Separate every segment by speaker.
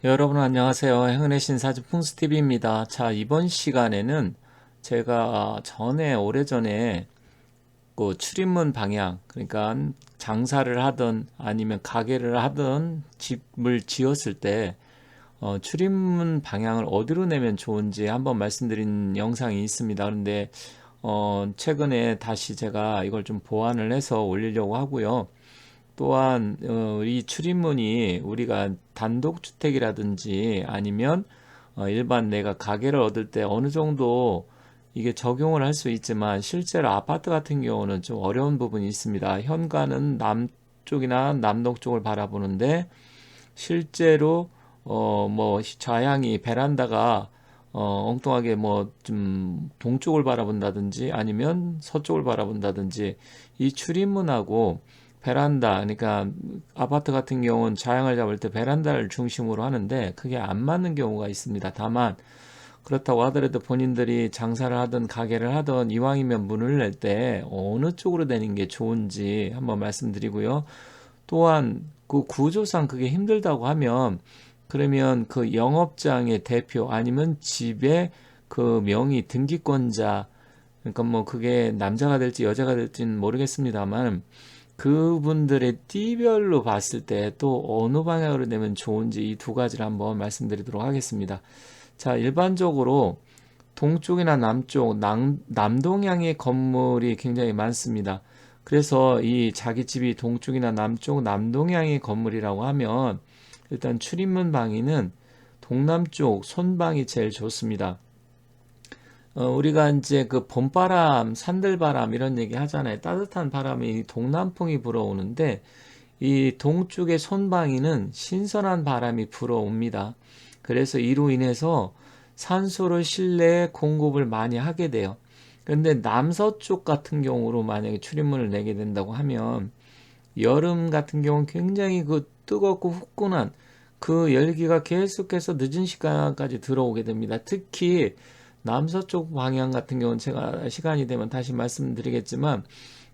Speaker 1: 여러분 안녕하세요. 행운의 신사집 풍수TV입니다. 자, 이번 시간에는 제가 전에 오래전에 그 출입문 방향, 그러니까 장사를 하든 아니면 가게를 하든 집을 지었을 때 출입문 방향을 어디로 내면 좋은지 한번 말씀드린 영상이 있습니다. 그런데 최근에 다시 제가 이걸 좀 보완을 해서 올리려고 하고요. 또한 이 출입문이 우리가 단독주택이라든지 아니면 일반 내가 가게를 얻을 때 어느 정도 이게 적용을 할 수 있지만 실제로 아파트 같은 경우는 좀 어려운 부분이 있습니다. 현관은 남쪽이나 남동쪽을 바라보는데 실제로 뭐 좌향이 베란다가 엉뚱하게 뭐 좀 동쪽을 바라본다든지 아니면 서쪽을 바라본다든지 이 출입문하고 베란다, 그러니까 아파트 같은 경우는 좌향을 잡을 때 베란다를 중심으로 하는데 그게 안 맞는 경우가 있습니다. 다만 그렇다고 하더라도 본인들이 장사를 하든 가게를 하든 이왕이면 문을 낼 때 어느 쪽으로 내는 게 좋은지 한번 말씀드리고요. 또한 그 구조상 그게 힘들다고 하면 그러면 그 영업장의 대표 아니면 집의 그 명의 등기권자, 그러니까 뭐 그게 남자가 될지 여자가 될지는 모르겠습니다만 그분들의 띠별로 봤을 때 또 어느 방향으로 내면 좋은지 이 두 가지를 한번 말씀드리도록 하겠습니다. 자, 일반적으로 동쪽이나 남쪽, 남동향의 건물이 굉장히 많습니다. 그래서 이 자기 집이 동쪽이나 남쪽, 남동향의 건물이라고 하면 일단 출입문 방위는 동남쪽 손방이 제일 좋습니다. 우리가 이제 그 봄바람, 산들바람 이런 얘기 하잖아요. 따뜻한 바람이 동남풍이 불어오는데 이 동쪽의 손방위는 신선한 바람이 불어옵니다. 그래서 이로 인해서 산소를 실내에 공급을 많이 하게 돼요. 그런데 남서쪽 같은 경우로 만약에 출입문을 내게 된다고 하면 여름 같은 경우는 굉장히 그 뜨겁고 후끈한 그 열기가 계속해서 늦은 시간까지 들어오게 됩니다. 특히 남서쪽 방향 같은 경우는 제가 시간이 되면 다시 말씀드리겠지만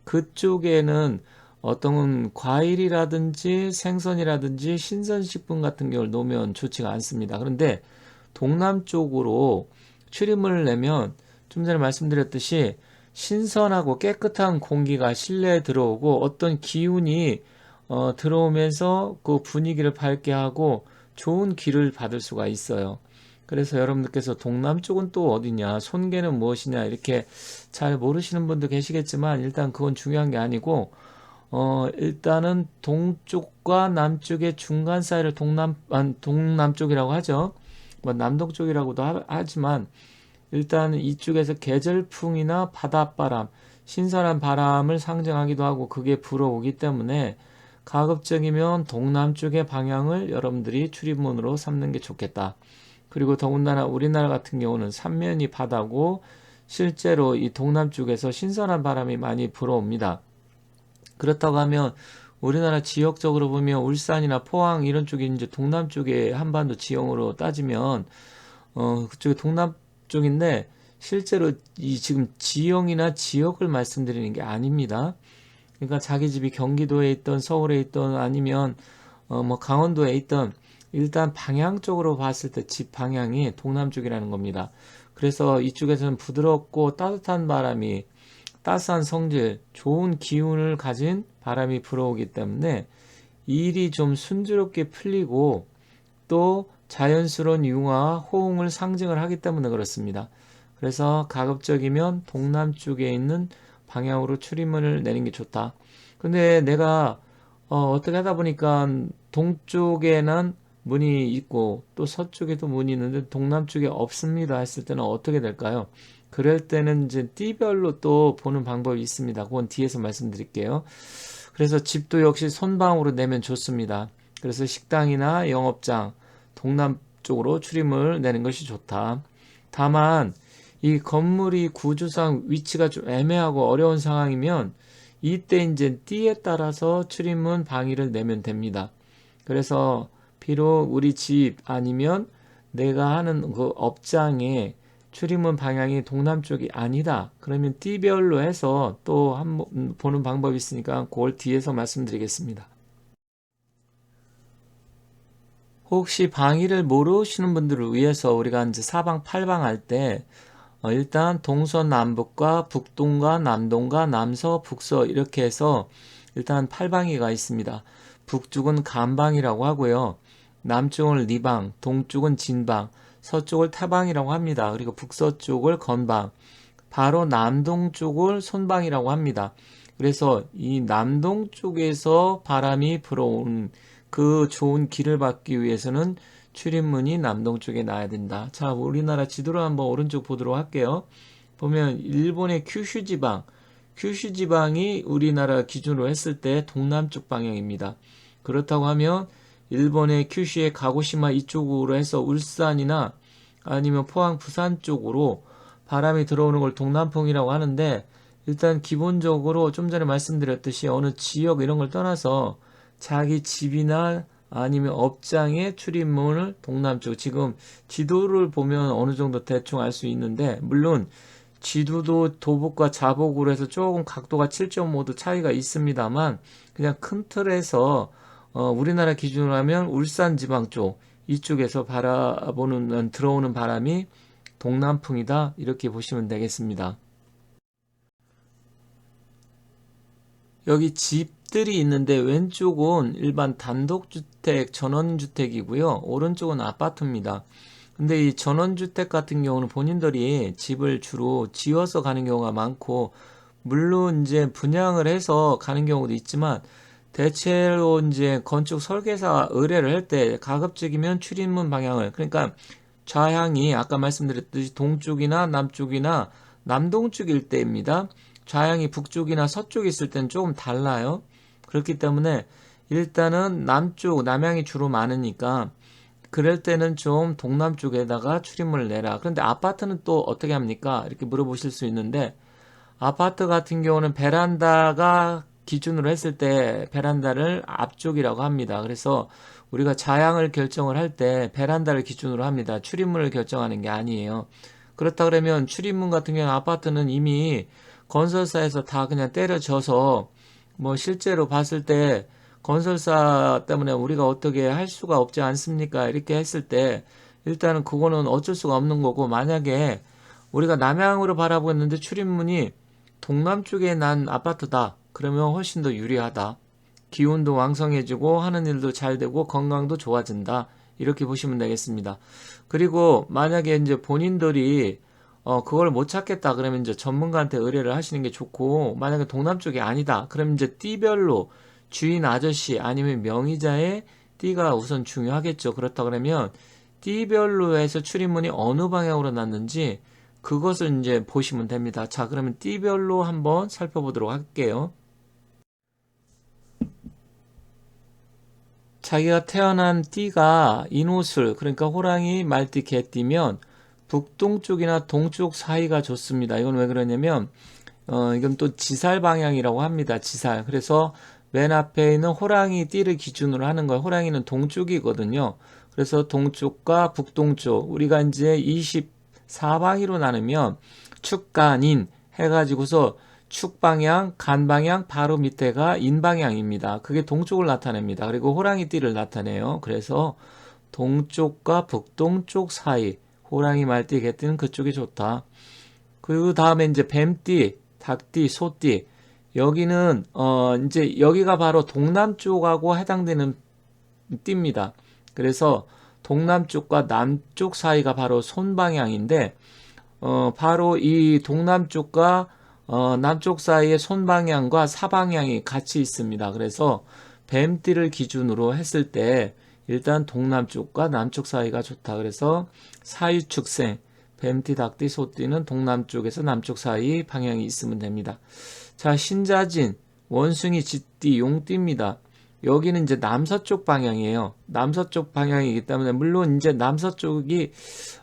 Speaker 1: 그쪽에는 어떤 과일이라든지 생선이라든지 신선식품 같은 경우를 놓으면 좋지가 않습니다. 그런데 동남쪽으로 출입문을 내면 좀 전에 말씀드렸듯이 신선하고 깨끗한 공기가 실내에 들어오고 어떤 기운이 들어오면서 그 분위기를 밝게 하고 좋은 기를 받을 수가 있어요. 그래서 여러분들께서 동남쪽은 또 어디냐, 손괴는 무엇이냐 이렇게 잘 모르시는 분도 계시겠지만 일단 그건 중요한 게 아니고 일단은 동쪽과 남쪽의 중간 사이를 동남쪽이라고 하죠. 뭐 남동쪽이라고도 하지만 일단 이쪽에서 계절풍이나 바닷바람, 신선한 바람을 상징하기도 하고 그게 불어오기 때문에 가급적이면 동남쪽의 방향을 여러분들이 출입문으로 삼는 게 좋겠다. 그리고 더군다나 우리나라 같은 경우는 삼면이 바다고 실제로 이 동남쪽에서 신선한 바람이 많이 불어옵니다. 그렇다고 하면 우리나라 지역적으로 보면 울산이나 포항 이런 쪽이 이제 동남쪽의 한반도 지형으로 따지면 그쪽이 동남쪽인데 실제로 이 지금 지형이나 지역을 말씀드리는 게 아닙니다. 그러니까 자기 집이 경기도에 있던 서울에 있던 아니면 뭐 강원도에 있던 일단 방향적으로 봤을 때 집 방향이 동남쪽이라는 겁니다. 그래서 이쪽에서는 부드럽고 따뜻한 바람이 따스한 성질, 좋은 기운을 가진 바람이 불어오기 때문에 일이 좀 순조롭게 풀리고 또 자연스러운 융화와 호응을 상징을 하기 때문에 그렇습니다. 그래서 가급적이면 동남쪽에 있는 방향으로 출입문을 내는 게 좋다. 근데 내가 떻게 하다 보니까 동쪽에는 문이 있고 또 서쪽에도 문이 있는데 동남쪽에 없습니다 했을 때는 어떻게 될까요? 그럴 때는 이제 띠별로 또 보는 방법이 있습니다. 그건 뒤에서 말씀드릴게요. 그래서 집도 역시 손방으로 내면 좋습니다. 그래서 식당이나 영업장 동남쪽으로 출입을 내는 것이 좋다. 다만 이 건물이 구조상 위치가 좀 애매하고 어려운 상황이면 이때 이제 띠에 따라서 출입문 방위를 내면 됩니다. 그래서 비록 우리 집 아니면 내가 하는 그 업장에 출입문 방향이 동남쪽이 아니다. 그러면 띠별로 해서 또 한 보는 방법이 있으니까 그걸 뒤에서 말씀드리겠습니다. 혹시 방위를 모르시는 분들을 위해서 우리가 이제 사방 팔방 할 때 일단 동서남북과 북동과 남동과 남서 북서 이렇게 해서 일단 팔방위가 있습니다. 북쪽은 간방이라고 하고요. 남쪽은 리방, 동쪽은 진방, 서쪽을 타방이라고 합니다. 그리고 북서쪽을 건방, 바로 남동쪽을 손방이라고 합니다. 그래서 이 남동쪽에서 바람이 불어오는 그 좋은 길을 받기 위해서는 출입문이 남동쪽에 나야 된다. 자, 우리나라 지도를 한번 오른쪽 보도록 할게요. 보면 일본의 큐슈 지방, 큐슈 지방이 우리나라 기준으로 했을 때 동남쪽 방향입니다. 그렇다고 하면 일본의 큐슈의 가고시마 이쪽으로 해서 울산이나 아니면 포항, 부산 쪽으로 바람이 들어오는 걸 동남풍이라고 하는데, 일단 기본적으로 좀 전에 말씀드렸듯이 어느 지역 이런 걸 떠나서 자기 집이나 아니면 업장의 출입문을 동남쪽, 지금 지도를 보면 어느 정도 대충 알 수 있는데, 물론 지도도 도복과 자복으로 해서 조금 각도가 7.5도 차이가 있습니다만, 그냥 큰 틀에서 우리나라 기준으로 하면 울산 지방 쪽 이쪽에서 바라보는 들어오는 바람이 동남풍이다, 이렇게 보시면 되겠습니다. 여기 집들이 있는데 왼쪽은 일반 단독주택, 전원주택이고요. 오른쪽은 아파트입니다. 근데 이 전원주택 같은 경우는 본인들이 집을 주로 지어서 가는 경우가 많고, 물론 이제 분양을 해서 가는 경우도 있지만, 대체로 이제 건축 설계사 의뢰를 할 때 가급적이면 출입문 방향을, 그러니까 좌향이 아까 말씀드렸듯이 동쪽이나 남쪽이나 남동쪽일 때입니다. 좌향이 북쪽이나 서쪽에 있을 때는 조금 달라요. 그렇기 때문에 일단은 남쪽, 남향이 주로 많으니까 그럴 때는 좀 동남쪽에다가 출입문을 내라. 그런데 아파트는 또 어떻게 합니까? 이렇게 물어보실 수 있는데, 아파트 같은 경우는 베란다가 기준으로 했을 때 베란다를 앞쪽이라고 합니다. 그래서 우리가 자양을 결정을 할 때 베란다를 기준으로 합니다. 출입문을 결정하는 게 아니에요. 그렇다 그러면 출입문 같은 경우는 아파트는 이미 건설사에서 다 그냥 때려져서, 뭐 실제로 봤을 때 건설사 때문에 우리가 어떻게 할 수가 없지 않습니까? 이렇게 했을 때 일단은 그거는 어쩔 수가 없는 거고, 만약에 우리가 남향으로 바라보고 있는데 출입문이 동남쪽에 난 아파트다, 그러면 훨씬 더 유리하다. 기운도 왕성해지고 하는 일도 잘 되고 건강도 좋아진다, 이렇게 보시면 되겠습니다. 그리고 만약에 이제 본인들이 그걸 못 찾겠다 그러면 이제 전문가한테 의뢰를 하시는 게 좋고, 만약에 동남쪽이 아니다 그러면 이제 띠별로 주인 아저씨 아니면 명의자의 띠가 우선 중요하겠죠. 그렇다 그러면 띠별로 해서 출입문이 어느 방향으로 났는지 그것을 이제 보시면 됩니다. 자, 그러면 띠별로 한번 살펴보도록 할게요. 자기가 태어난 띠가 인호술, 그러니까 호랑이, 말띠, 개띠면 북동쪽이나 동쪽 사이가 좋습니다. 이건 왜 그러냐면 이건 또 지살 방향이라고 합니다. 지살. 그래서 맨 앞에 있는 호랑이 띠를 기준으로 하는 거예요. 호랑이는 동쪽이거든요. 그래서 동쪽과 북동쪽, 우리가 이제 24방위로 나누면 축간인 해가지고서 축방향, 간방향, 바로 밑에가 인방향입니다. 그게 동쪽을 나타냅니다. 그리고 호랑이 띠를 나타내요. 그래서 동쪽과 북동쪽 사이, 호랑이, 말띠, 개띠는 그쪽이 좋다. 그 다음에 이제 뱀띠, 닭띠, 소띠. 여기는 이제 여기가 바로 동남쪽하고 해당되는 띠입니다. 그래서 동남쪽과 남쪽 사이가 바로 손방향인데, 바로 이 동남쪽과 남쪽 사이의 손방향과 사방향이 같이 있습니다. 그래서 뱀띠를 기준으로 했을 때 일단 동남쪽과 남쪽 사이가 좋다. 그래서 사유축생, 뱀띠, 닭띠, 소띠는 동남쪽에서 남쪽 사이 방향이 있으면 됩니다. 자, 신자진, 원숭이, 쥐띠, 용띠입니다. 여기는 이제 남서쪽 방향이에요. 남서쪽 방향이기 때문에, 물론 이제 남서쪽이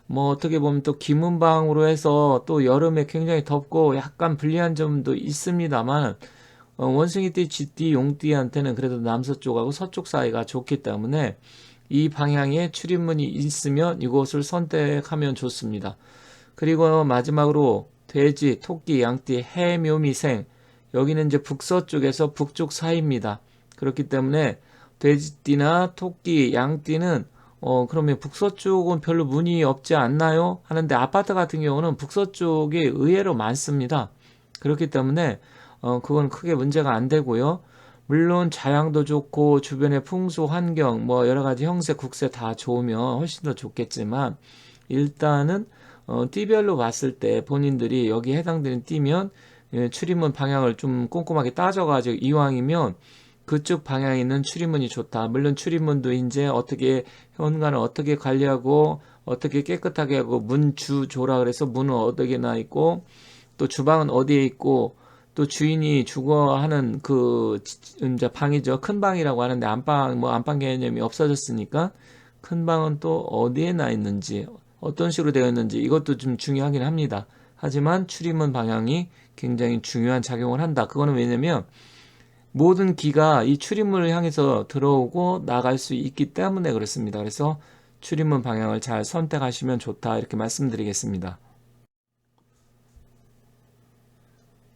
Speaker 1: 뭐 어떻게 보면 또 기문방으로 해서 또 여름에 굉장히 덥고 약간 불리한 점도 있습니다만, 원숭이띠, 쥐띠, 용띠한테는 그래도 남서쪽하고 서쪽 사이가 좋기 때문에 이 방향에 출입문이 있으면 이곳을 선택하면 좋습니다. 그리고 마지막으로 돼지, 토끼, 양띠, 해, 묘미, 생. 여기는 이제 북서쪽에서 북쪽 사이입니다. 그렇기 때문에 돼지띠나 토끼, 양띠는 그러면 북서쪽은 별로 문이 없지 않나요? 하는데 아파트 같은 경우는 북서쪽이 의외로 많습니다. 그렇기 때문에 그건 크게 문제가 안 되고요. 물론 자양도 좋고 주변의 풍수 환경 뭐 여러 가지 형세 국세 다 좋으면 훨씬 더 좋겠지만 일단은 띠별로 봤을 때 본인들이 여기에 해당되는 띠면 출입문 방향을 좀 꼼꼼하게 따져가지고 이왕이면 그쪽 방향에 있는 출입문이 좋다. 물론 출입문도 이제 어떻게 현관을 어떻게 관리하고 어떻게 깨끗하게 하고 문 주조라 그래서 문은 어디에 나 있고 또 주방은 어디에 있고 또 주인이 주거하는 그 이제 방이죠. 큰 방이라고 하는데 안방 뭐 안방 개념이 없어졌으니까 큰 방은 또 어디에 나 있는지 어떤 식으로 되어 있는지 이것도 좀 중요하긴 합니다. 하지만 출입문 방향이 굉장히 중요한 작용을 한다. 그거는 왜냐면 모든 기가 이 출입문을 향해서 들어오고 나갈 수 있기 때문에 그렇습니다. 그래서 출입문 방향을 잘 선택하시면 좋다 이렇게 말씀드리겠습니다.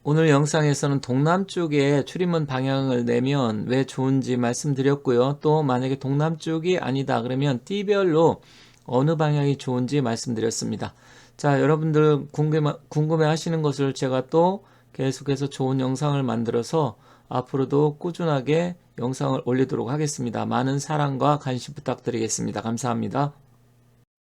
Speaker 1: 오늘 영상에서는 동남쪽에 출입문 방향을 내면 왜 좋은지 말씀드렸고요. 또 만약에 동남쪽이 아니다 그러면 띠별로 어느 방향이 좋은지 말씀드렸습니다. 자, 여러분들 궁금해 하시는 것을 제가 또 계속해서 좋은 영상을 만들어서 앞으로도 꾸준하게 영상을 올리도록 하겠습니다. 많은 사랑과 관심 부탁드리겠습니다. 감사합니다.